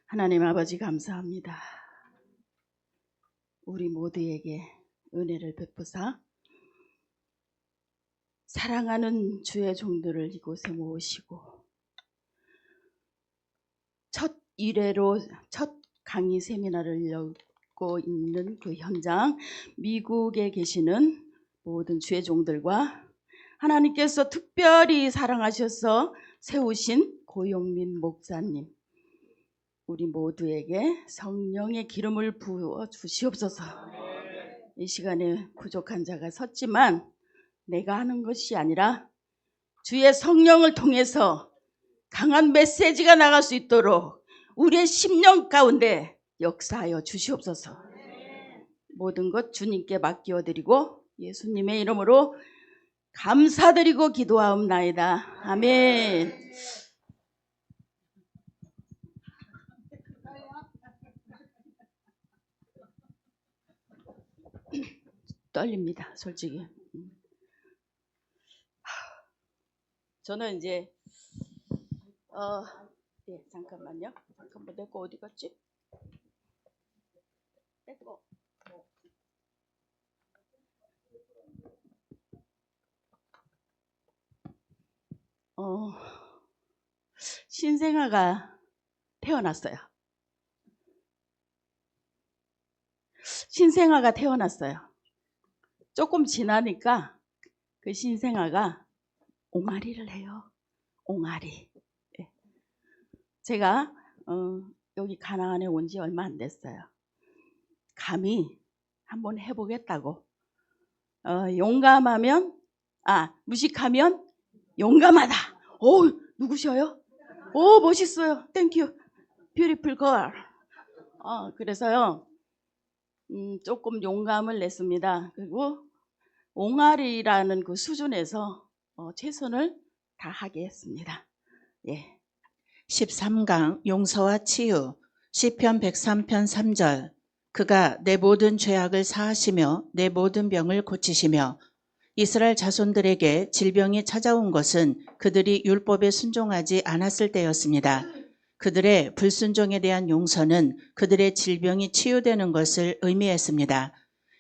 하나님 아버지 감사합니다. 우리 모두에게 은혜를 베푸사 사랑하는 주의 종들을 이곳에 모으시고 첫 1회로 첫 강의 세미나를 열고 있는 그 현장, 미국에 계시는 모든 주의 종들과 하나님께서 특별히 사랑하셔서 세우신 고용민 목사님, 우리 모두에게 성령의 기름을 부어 주시옵소서. 이 시간에 부족한 자가 섰지만 내가 하는 것이 아니라 주의 성령을 통해서 강한 메시지가 나갈 수 있도록 우리의 심령 가운데 역사하여 주시옵소서. 모든 것 주님께 맡겨드리고 예수님의 이름으로 감사드리고 기도하옵나이다. 아멘. 떨립니다, 솔직히. 저는 이제 예, 잠깐만요. 잠깐만, 내 거 어디 갔지? 내 거. 신생아가 태어났어요. 신생아가 태어났어요. 조금 지나니까 그 신생아가 옹알이를 해요. 옹알이. 네. 제가 여기 가나안에 온 지 얼마 안 됐어요. 감히 한번 해보겠다고. 용감하면, 무식하면 용감하다. 오, 누구셔요? 오, 멋있어요. 땡큐. 뷰티풀 걸. 그래서요, 조금 용감을 냈습니다. 그리고 옹알이라는 그 수준에서 최선을 다하게 했습니다. 예. 13강 용서와 치유 시편 103편 3절 그가 내 모든 죄악을 사하시며 내 모든 병을 고치시며 이스라엘 자손들에게 질병이 찾아온 것은 그들이 율법에 순종하지 않았을 때였습니다. 그들의 불순종에 대한 용서는 그들의 질병이 치유되는 것을 의미했습니다.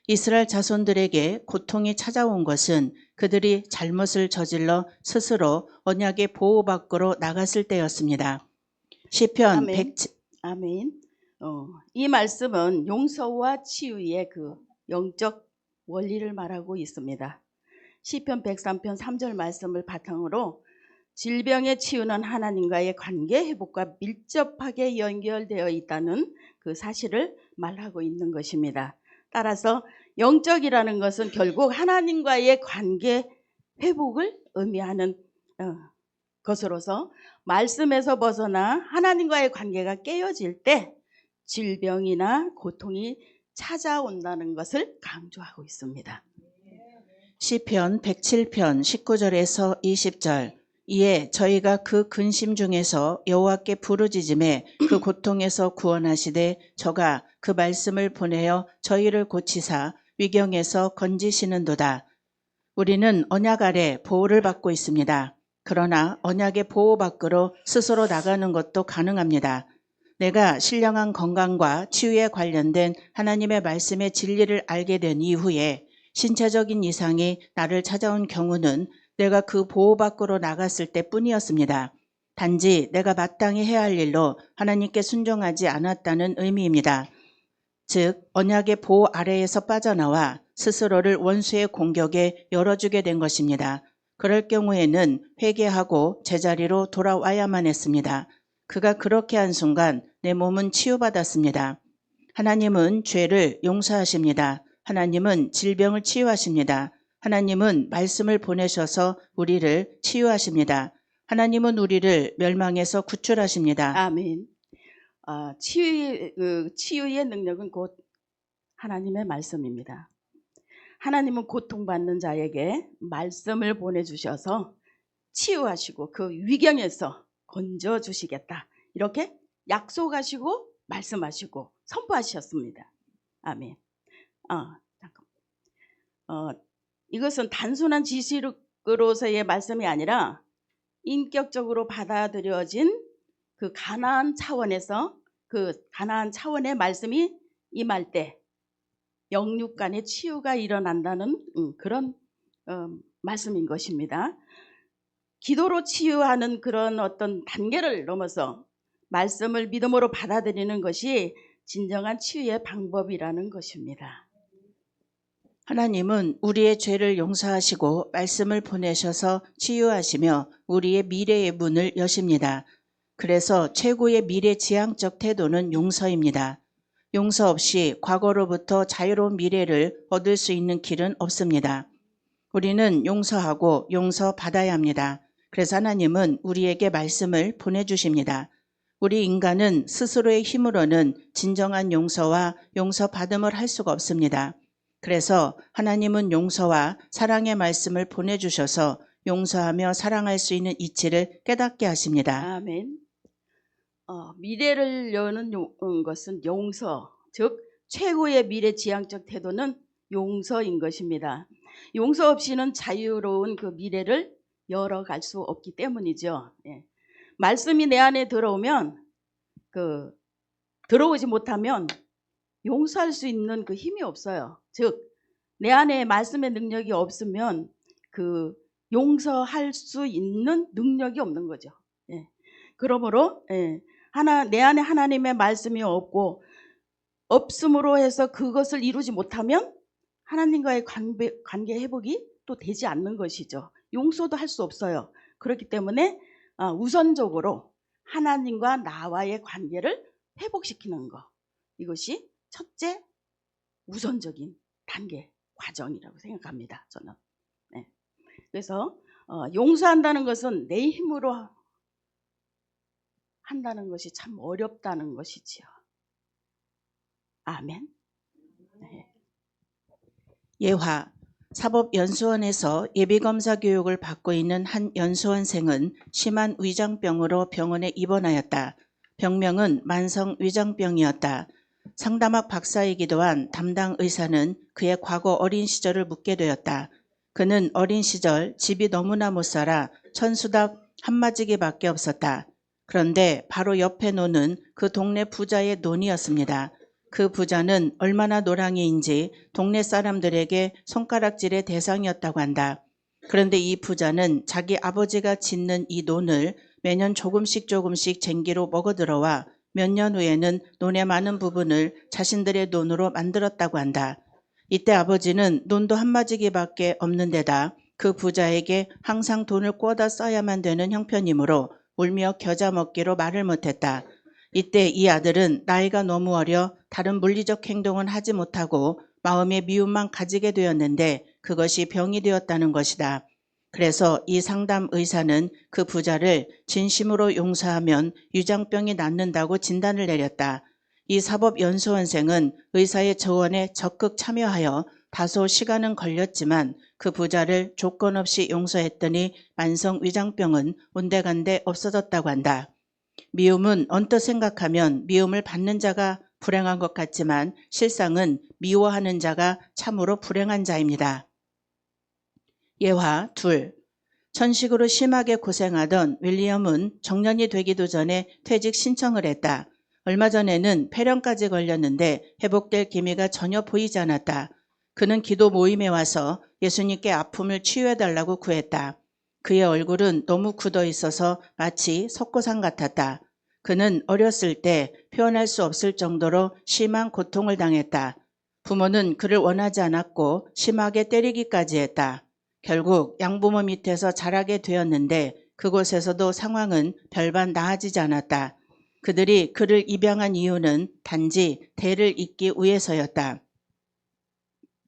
이스라엘 자손들에게 고통이 찾아온 것은 그들이 잘못을 저질러 스스로 언약의 보호 밖으로 나갔을 때였습니다. 시편 아멘. 아멘. 이 말씀은 용서와 치유의 그 영적 원리를 말하고 있습니다. 시편 103편 3절 말씀을 바탕으로 질병의 치유는 하나님과의 관계 회복과 밀접하게 연결되어 있다는 그 사실을 말하고 있는 것입니다. 따라서 영적이라는 것은 결국 하나님과의 관계 회복을 의미하는 것으로서 말씀에서 벗어나 하나님과의 관계가 깨어질 때 질병이나 고통이 찾아온다는 것을 강조하고 있습니다. 시편 107편 19절에서 20절 이에 저희가 그 근심 중에서 여호와께 부르짖음에 그 고통에서 구원하시되 저가 그 말씀을 보내어 저희를 고치사 위경에서 건지시는도다. 우리는 언약 아래 보호를 받고 있습니다. 그러나 언약의 보호 밖으로 스스로 나가는 것도 가능합니다. 내가 신령한 건강과 치유에 관련된 하나님의 말씀의 진리를 알게 된 이후에 신체적인 이상이 나를 찾아온 경우는 내가 그 보호 밖으로 나갔을 때뿐이었습니다. 단지 내가 마땅히 해야 할 일로 하나님께 순종하지 않았다는 의미입니다. 즉 언약의 보호 아래에서 빠져나와 스스로를 원수의 공격에 열어주게 된 것입니다. 그럴 경우에는 회개하고 제자리로 돌아와야만 했습니다. 그가 그렇게 한 순간 내 몸은 치유받았습니다. 하나님은 죄를 용서하십니다. 하나님은 질병을 치유하십니다. 하나님은 말씀을 보내셔서 우리를 치유하십니다. 하나님은 우리를 멸망에서 구출하십니다. 아멘. 치유의 능력은 곧 하나님의 말씀입니다. 하나님은 고통받는 자에게 말씀을 보내주셔서 치유하시고 그 위경에서 건져주시겠다. 이렇게 약속하시고 말씀하시고 선포하셨습니다. 아멘. 이것은 단순한 지식으로서의 말씀이 아니라 인격적으로 받아들여진 그 가나안 차원에서 그 가나안 차원의 말씀이 임할 때 영육 간의 치유가 일어난다는 그런 말씀인 것입니다. 기도로 치유하는 그런 어떤 단계를 넘어서 말씀을 믿음으로 받아들이는 것이 진정한 치유의 방법이라는 것입니다. 하나님은 우리의 죄를 용서하시고 말씀을 보내셔서 치유하시며 우리의 미래의 문을 여십니다. 그래서 최고의 미래지향적 태도는 용서입니다. 용서 없이 과거로부터 자유로운 미래를 얻을 수 있는 길은 없습니다. 우리는 용서하고 용서받아야 합니다. 그래서 하나님은 우리에게 말씀을 보내주십니다. 우리 인간은 스스로의 힘으로는 진정한 용서와 용서받음을 할 수가 없습니다. 그래서 하나님은 용서와 사랑의 말씀을 보내주셔서 용서하며 사랑할 수 있는 이치를 깨닫게 하십니다. 아멘. 미래를 여는 것은 용서, 즉 최고의 미래지향적 태도는 용서인 것입니다. 용서 없이는 자유로운 그 미래를 열어갈 수 없기 때문이죠. 예. 말씀이 내 안에 들어오면 들어오지 못하면 용서할 수 있는 그 힘이 없어요. 즉 내 안에 말씀의 능력이 없으면 그 용서할 수 있는 능력이 없는 거죠. 예. 그러므로 내 안에 하나님의 말씀이 없음으로 해서 그것을 이루지 못하면 하나님과의 관계 회복이 또 되지 않는 것이죠. 용서도 할 수 없어요. 그렇기 때문에 우선적으로 하나님과 나와의 관계를 회복시키는 것, 이것이 첫째 우선적인 단계 과정이라고 생각합니다. 저는. 네. 그래서 용서한다는 것은 내 힘으로 한다는 것이 참 어렵다는 것이지요. 아멘. 네. 예화, 사법연수원에서 예비검사 교육을 받고 있는 한 연수원생은 심한 위장병으로 병원에 입원하였다. 병명은 만성 위장병이었다. 상담학 박사이기도 한 담당 의사는 그의 과거 어린 시절을 묻게 되었다. 그는 어린 시절 집이 너무나 못 살아 천수답 한마지기밖에 없었다. 그런데 바로 옆에 노는 그 동네 부자의 논이었습니다. 그 부자는 얼마나 노랑이인지 동네 사람들에게 손가락질의 대상이었다고 한다. 그런데 이 부자는 자기 아버지가 짓는 이 논을 매년 조금씩 쟁기로 먹어들어와 몇 년 후에는 논의 많은 부분을 자신들의 논으로 만들었다고 한다. 이때 아버지는 논도 한마지기밖에 없는 데다 그 부자에게 항상 돈을 꿔다 써야만 되는 형편이므로 울며 겨자 먹기로 말을 못했다. 이때 이 아들은 나이가 너무 어려 다른 물리적 행동은 하지 못하고 마음의 미움만 가지게 되었는데 그것이 병이 되었다는 것이다. 그래서 이 상담 의사는 그 부자를 진심으로 용서하면 유장병이 낫는다고 진단을 내렸다. 이 사법연수원생은 의사의 조언에 적극 참여하여 다소 시간은 걸렸지만 그 부자를 조건 없이 용서했더니 만성 위장병은 온데간데 없어졌다고 한다. 미움은 언뜻 생각하면 미움을 받는 자가 불행한 것 같지만 실상은 미워하는 자가 참으로 불행한 자입니다. 예화 2. 천식으로 심하게 고생하던 윌리엄은 정년이 되기도 전에 퇴직 신청을 했다. 얼마 전에는 폐렴까지 걸렸는데 회복될 기미가 전혀 보이지 않았다. 그는 기도 모임에 와서 예수님께 아픔을 치유해달라고 구했다. 그의 얼굴은 너무 굳어 있어서 마치 석고상 같았다. 그는 어렸을 때 표현할 수 없을 정도로 심한 고통을 당했다. 부모는 그를 원하지 않았고 심하게 때리기까지 했다. 결국 양부모 밑에서 자라게 되었는데 그곳에서도 상황은 별반 나아지지 않았다. 그들이 그를 입양한 이유는 단지 대를 잇기 위해서였다.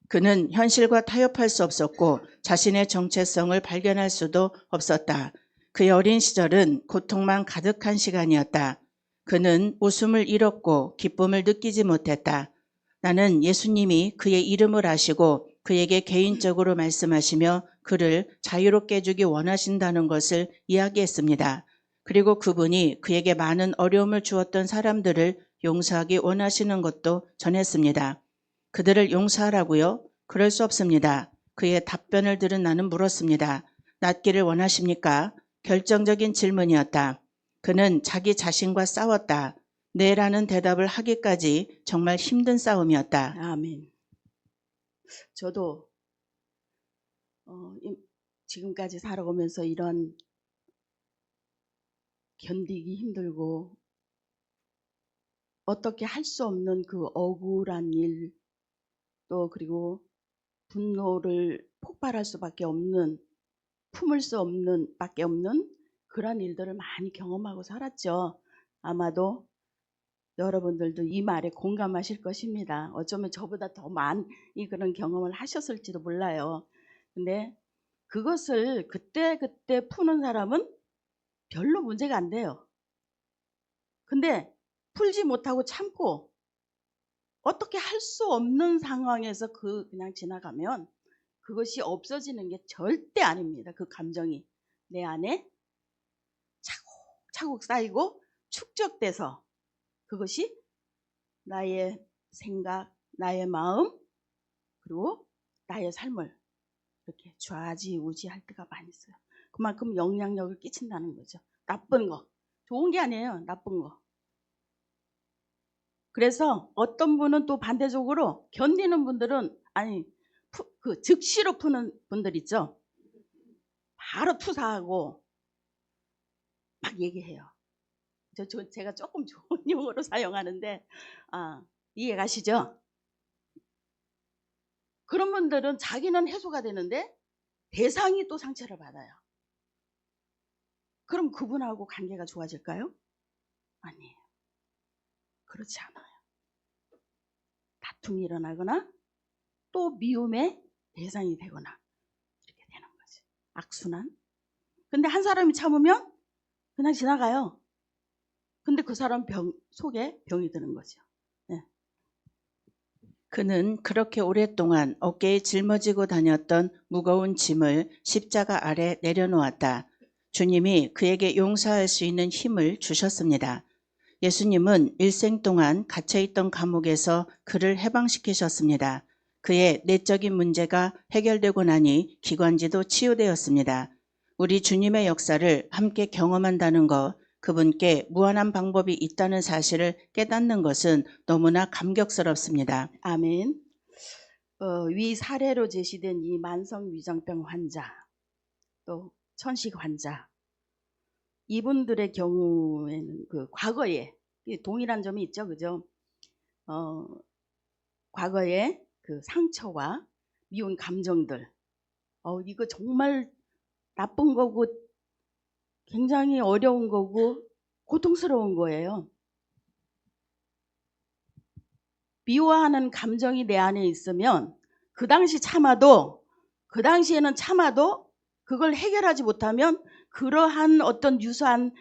그는 현실과 타협할 수 없었고 자신의 정체성을 발견할 수도 없었다. 그의 어린 시절은 고통만 가득한 시간이었다. 그는 웃음을 잃었고 기쁨을 느끼지 못했다. 나는 예수님이 그의 이름을 아시고 그에게 개인적으로 말씀하시며 그를 자유롭게 해주기 원하신다는 것을 이야기했습니다. 그리고 그분이 그에게 많은 어려움을 주었던 사람들을 용서하기 원하시는 것도 전했습니다. 그들을 용서하라고요? 그럴 수 없습니다. 그의 답변을 들은 나는 물었습니다. 낫기를 원하십니까? 결정적인 질문이었다. 그는 자기 자신과 싸웠다. 네라는 대답을 하기까지 정말 힘든 싸움이었다. 아멘. 저도 지금까지 살아오면서 이런 견디기 힘들고 어떻게 할 수 없는 그 억울한 일, 또 그리고 분노를 폭발할 수밖에 없는, 품을 수 없는 밖에 없는 그런 일들을 많이 경험하고 살았죠. 아마도 여러분들도 이 말에 공감하실 것입니다. 어쩌면 저보다 더 많이 그런 경험을 하셨을지도 몰라요. 근데 그것을 그때 푸는 사람은 별로 문제가 안 돼요. 근데 풀지 못하고 참고 어떻게 할 수 없는 상황에서 그냥 지나가면 그것이 없어지는 게 절대 아닙니다. 그 감정이 내 안에 차곡차곡 쌓이고 축적돼서 그것이 나의 생각, 나의 마음, 그리고 나의 삶을 이렇게 좌지우지할 때가 많이 있어요. 그만큼 영향력을 끼친다는 거죠. 나쁜 거, 좋은 게 아니에요. 나쁜 거. 그래서 어떤 분은 또 반대적으로 견디는 분들은 즉시로 푸는 분들 있죠. 바로 투사하고 막 얘기해요. 제가 조금 좋은 용어로 사용하는데 이해 가시죠? 그런 분들은 자기는 해소가 되는데 대상이 또 상처를 받아요. 그럼 그분하고 관계가 좋아질까요? 아니에요. 그렇지 않아요. 다툼이 일어나거나 또 미움의 대상이 되거나 이렇게 되는 거지. 악순환. 근데 한 사람이 참으면 그냥 지나가요. 근데 그 사람 속에 병이 드는 거죠. 네. 그는 그렇게 오랫동안 어깨에 짊어지고 다녔던 무거운 짐을 십자가 아래 내려놓았다. 주님이 그에게 용서할 수 있는 힘을 주셨습니다. 예수님은 일생 동안 갇혀있던 감옥에서 그를 해방시키셨습니다. 그의 내적인 문제가 해결되고 나니 기관지도 치유되었습니다. 우리 주님의 역사를 함께 경험한다는 것, 그분께 무한한 방법이 있다는 사실을 깨닫는 것은 너무나 감격스럽습니다. 아멘. 위 사례로 제시된 이 만성 위장병 환자, 또 천식 환자, 이분들의 경우에는 그 과거에 동일한 점이 있죠, 그죠? 과거에 그 상처와 미운 감정들, 이거 정말 나쁜 거고 굉장히 어려운 거고 고통스러운 거예요. 미워하는 감정이 내 안에 있으면 그 당시에는 참아도 그걸 해결하지 못하면 그러한 어떤 유사한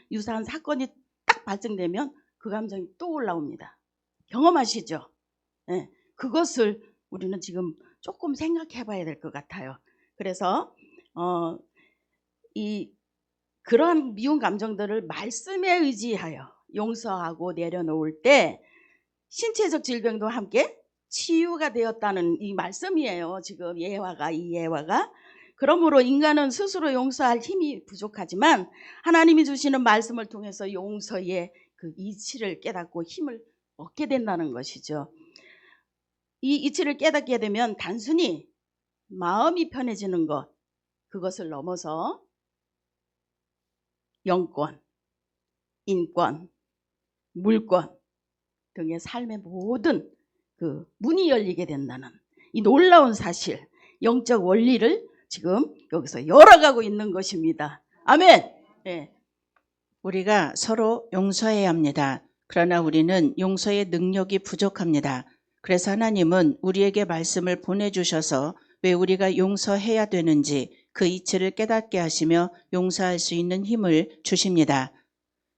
사건이 딱 발생되면 그 감정이 또 올라옵니다. 경험하시죠? 네, 그것을 우리는 지금 조금 생각해 봐야 될 것 같아요. 그래서 그러한 미운 감정들을 말씀에 의지하여 용서하고 내려놓을 때 신체적 질병도 함께 치유가 되었다는 이 말씀이에요. 지금 이 예화가. 그러므로 인간은 스스로 용서할 힘이 부족하지만 하나님이 주시는 말씀을 통해서 용서의 그 이치를 깨닫고 힘을 얻게 된다는 것이죠. 이 이치를 깨닫게 되면 단순히 마음이 편해지는 것, 그것을 넘어서 영권, 인권, 물권 등의 삶의 모든 그 문이 열리게 된다는 이 놀라운 사실, 영적 원리를 지금 여기서 열어가고 있는 것입니다. 아멘. 네. 우리가 서로 용서해야 합니다. 그러나 우리는 용서의 능력이 부족합니다. 그래서 하나님은 우리에게 말씀을 보내주셔서 왜 우리가 용서해야 되는지 그 이치를 깨닫게 하시며 용서할 수 있는 힘을 주십니다.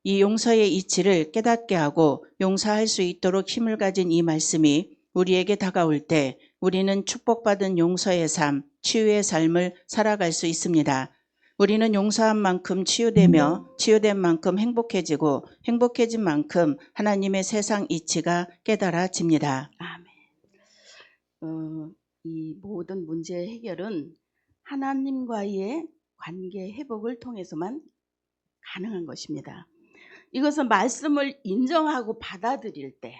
이 용서의 이치를 깨닫게 하고 용서할 수 있도록 힘을 가진 이 말씀이 우리에게 다가올 때 우리는 축복받은 용서의 삶, 치유의 삶을 살아갈 수 있습니다. 우리는 용서한 만큼 치유되며 치유된 만큼 행복해지고 행복해진 만큼 하나님의 세상 이치가 깨달아집니다. 아멘. 이 모든 문제의 해결은 하나님과의 관계 회복을 통해서만 가능한 것입니다. 이것은 말씀을 인정하고 받아들일 때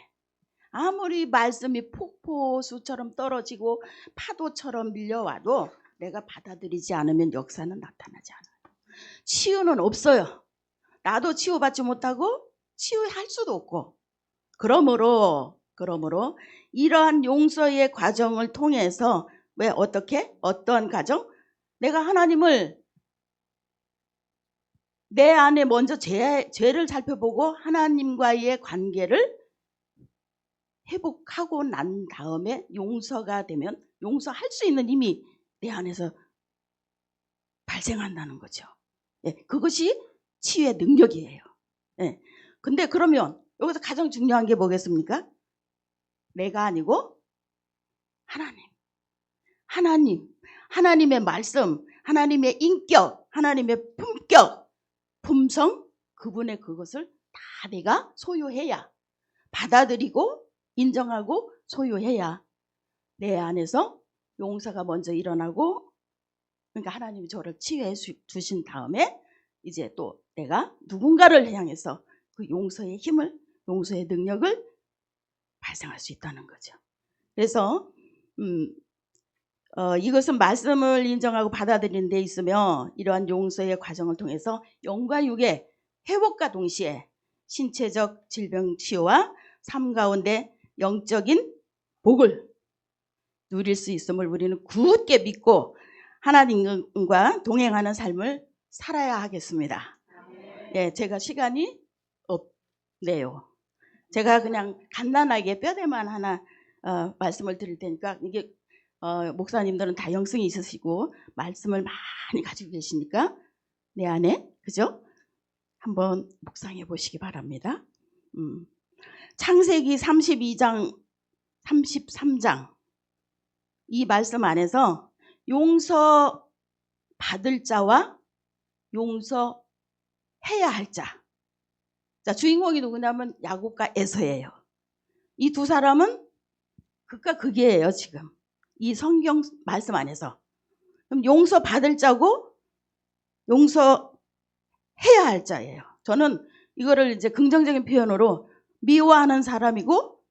아무리 말씀이 폭포수처럼 떨어지고 파도처럼 밀려와도 내가 받아들이지 않으면 역사는 나타나지 않아요. 치유는 없어요. 나도 치유받지 못하고 치유할 수도 없고 그러므로 이러한 용서의 과정을 통해서 왜 어떻게? 어떠한 과정? 내가 하나님을 내 안에 먼저 죄를 살펴보고 하나님과의 관계를 회복하고 난 다음에 용서가 되면 용서할 수 있는 힘이 내 안에서 발생한다는 거죠. 예, 그것이 치유의 능력이에요. 예. 근데 그러면 여기서 가장 중요한 게 뭐겠습니까? 내가 아니고 하나님의 말씀, 하나님의 인격, 하나님의 품격, 품성, 그분의 그것을 다 내가 소유해야, 받아들이고 인정하고 소유해야 내 안에서 용서가 먼저 일어나고, 그러니까 하나님이 저를 치유해 주신 다음에 이제 또 내가 누군가를 향해서 그 용서의 힘을, 용서의 능력을 발생할 수 있다는 거죠. 그래서 이것은 말씀을 인정하고 받아들이는 데 있으며 이러한 용서의 과정을 통해서 영과 육의 회복과 동시에 신체적 질병 치유와 삶 가운데 영적인 복을 누릴 수 있음을 우리는 굳게 믿고 하나님과 동행하는 삶을 살아야 하겠습니다. 예, 제가 시간이 없네요. 제가 그냥 간단하게 뼈대만 하나 말씀을 드릴 테니까 이게 목사님들은 다 영성이 있으시고 말씀을 많이 가지고 계시니까 내 안에 그죠? 한번 묵상해 보시기 바랍니다. 창세기 32장 33장 이 말씀 안에서 용서 받을 자와 용서해야 할 자. 자, 주인공이 누구냐면 야곱과 에서예요. 이 두 사람은 극과 극이에요, 지금. 이 성경 말씀 안에서. 그럼 용서 받을 자고 용서해야 할 자예요. 저는 이거를 이제 긍정적인 표현으로 미워하는 사람이고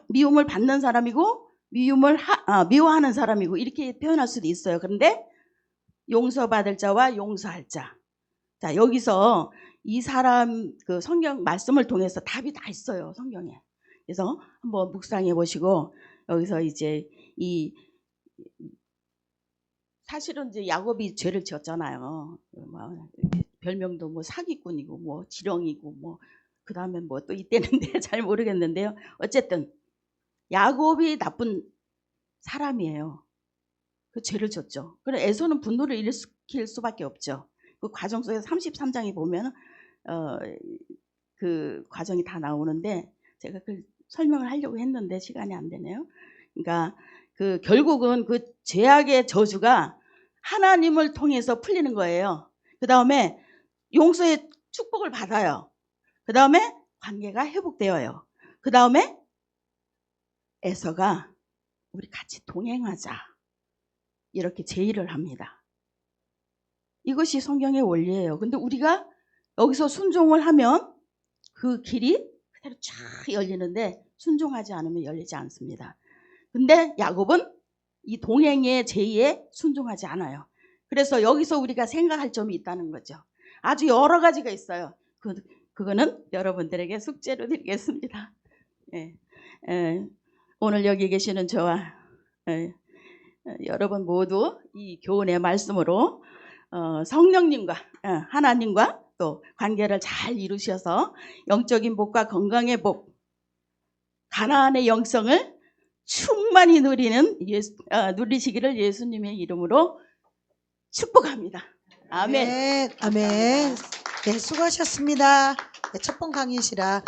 미움을 받는 사람이고 미워하는 사람이고 이렇게 표현할 수도 있어요. 그런데 용서받을 자와 용서할 자. 자, 여기서 이 사람 그 성경 말씀을 통해서 답이 다 있어요, 성경에. 그래서 한번 묵상해 보시고 여기서 이제 이 사실은 이제 야곱이 죄를 지었잖아요. 별명도 뭐 사기꾼이고 뭐 지렁이고 뭐 그다음에 뭐 또 있대는데 잘 모르겠는데요. 어쨌든 야곱이 나쁜 사람이에요. 그 죄를 졌죠. 그래서 에서는 분노를 일으킬 수밖에 없죠. 그 과정 속에서 33장에 보면 그 과정이 다 나오는데 제가 그 설명을 하려고 했는데 시간이 안 되네요. 그러니까 그 결국은 그 죄악의 저주가 하나님을 통해서 풀리는 거예요. 그 다음에 용서의 축복을 받아요. 그 다음에 관계가 회복되어요. 그 다음에 에서가 우리 같이 동행하자 이렇게 제의를 합니다. 이것이 성경의 원리예요. 근데 우리가 여기서 순종을 하면 그 길이 그대로 쫙 열리는데 순종하지 않으면 열리지 않습니다. 근데 야곱은 이 동행의 제의에 순종하지 않아요. 그래서 여기서 우리가 생각할 점이 있다는 거죠. 아주 여러 가지가 있어요. 그거는 여러분들에게 숙제로 드리겠습니다. 오늘 여기 계시는 저와 여러분 모두 이 교훈의 말씀으로 성령님과 하나님과 또 관계를 잘 이루셔서 영적인 복과 건강의 복, 가나안의 영성을 충만히 누리시기를 예수님의 이름으로 축복합니다. 아멘. 네, 아멘. 네, 수고하셨습니다. 네, 첫 번 강의시라